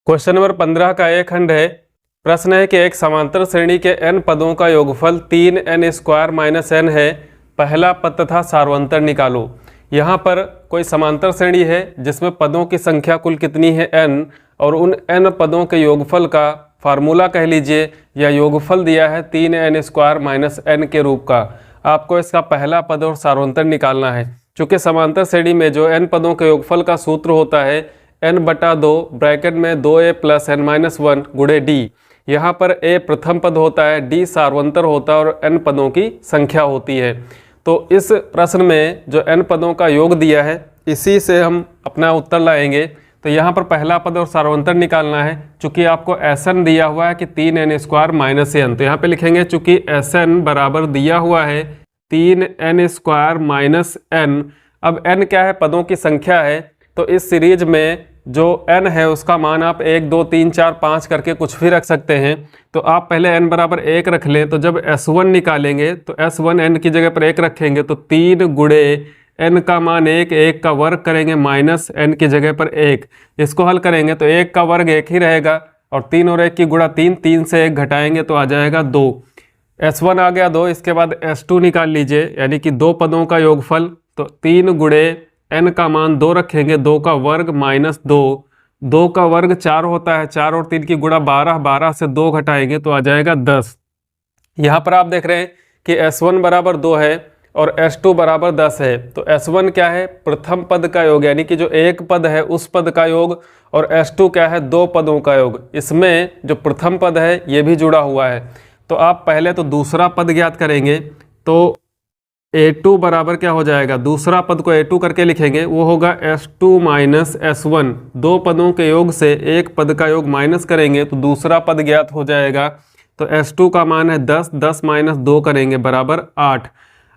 Question number 15 का एक खंड है। प्रश्न है कि एक समांतर श्रेणी के n पदों का योगफल 3n² - n है। पहला पद तथा सार्वंतर निकालो। यहाँ पर कोई समांतर श्रेणी है जिसमें पदों की संख्या कुल कितनी है n, और उन n पदों के योगफल का फार्मूला कह लीजिए या योगफल दिया है 3n² - n के रूप का। आपको इसका पहला पद और सार्वंतर निकालना है। चूँकि समांतर श्रेणी में जो n पदों के योगफल का सूत्र होता है n/2 ब्रैकेट में 2a + n-1 गुणे d। यहाँ पर a प्रथम पद होता है, d सार्वंतर होता है और n पदों की संख्या होती है। तो इस प्रश्न में जो n पदों का योग दिया है इसी से हम अपना उत्तर लाएंगे। तो यहाँ पर पहला पद और सार्वंतर निकालना है। चूँकि आपको Sn दिया हुआ है कि 3n² - n, तो यहाँ पे लिखेंगे चूँकि Sn बराबर दिया हुआ है 3n² - n। अब n क्या है? पदों की संख्या है। तो इस सीरीज में जो n है उसका मान आप 1 2 3 4 5 करके कुछ भी रख सकते हैं। तो आप पहले n बराबर 1 रख लें, तो जब S1 निकालेंगे तो S1 n की जगह पर 1 रखेंगे तो 3 गुणे n का मान 1, 1 का वर्ग करेंगे माइनस n की जगह पर 1। इसको हल करेंगे तो 1 का वर्ग 1 ही रहेगा और 3 और 1 की गुणा 3, 3 से 1 घटाएंगे तो आ जाएगा 2। S1 आ गया 2। इसके बाद S2 निकाल लीजिए, यानी कि दो पदों का योगफल। तो 3 गुणे n का मान 2 रखेंगे, 2 का वर्ग माइनस 2, 2 का वर्ग 4 होता है, 4 और 3 की गुणा 12, 12 से 2 घटाएंगे तो आ जाएगा 10। यहाँ पर आप देख रहे हैं कि S1 बराबर 2 है और S2 बराबर 10 है। तो S1 क्या है? प्रथम पद का योग, यानी कि जो एक पद है उस पद का योग, और S2 क्या है? दो पदों का योग। इसमें जो प्रथम पद है ये भी जुड़ा हुआ है। तो आप पहले तो दूसरा पद ज्ञात करेंगे। तो A2 बराबर क्या हो जाएगा? दूसरा पद को A2 करके लिखेंगे, वो होगा S2 - S1। दो पदों के योग से एक पद का योग माइनस करेंगे तो दूसरा पद ज्ञात हो जाएगा। तो S2 का मान है 10, 10 - 2 करेंगे बराबर 8।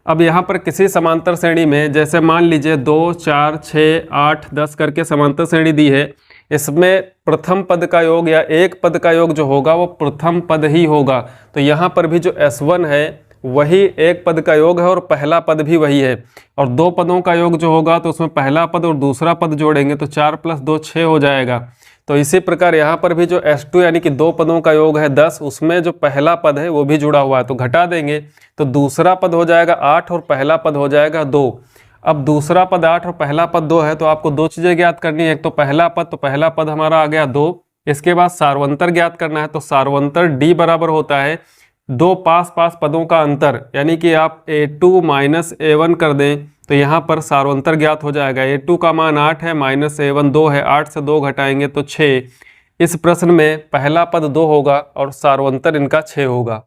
अब यहाँ पर किसी समांतर श्रेणी में, जैसे मान लीजिए 2 4 6 8 10 करके समांतर श्रेणी दी है, इसमें प्रथम पद का योग या एक पद का योग जो होगा वो प्रथम पद ही होगा। तो यहाँ पर भी जो S1 है वही एक पद का योग है और पहला पद भी वही है। और दो पदों का योग जो होगा तो उसमें पहला पद और दूसरा पद जोड़ेंगे तो 4 + 2 6 हो जाएगा। तो इसी प्रकार यहाँ पर भी जो S2 यानी कि दो पदों का योग है 10, उसमें जो पहला पद है वो भी जुड़ा हुआ है, तो घटा देंगे तो दूसरा पद हो जाएगा 8 और पहला पद हो जाएगा 2। अब दूसरा पद 8 और पहला पद 2 है तो आपको दो चीज़ें ज्ञात करनी है। एक तो पहला पद, तो पहला पद हमारा आ गया 2। इसके बाद सार्वंतर ज्ञात करना है। तो सार्वंतर D बराबर होता है दो पास पास पदों का अंतर, यानी कि आप A2 - A1 कर दें तो यहाँ पर सार्वंतर ज्ञात हो जाएगा। A2 का मान 8 है, -A1 2 है, 8 से 2 घटाएंगे तो 6। इस प्रश्न में पहला पद 2 होगा और सार्वंतर इनका 6 होगा।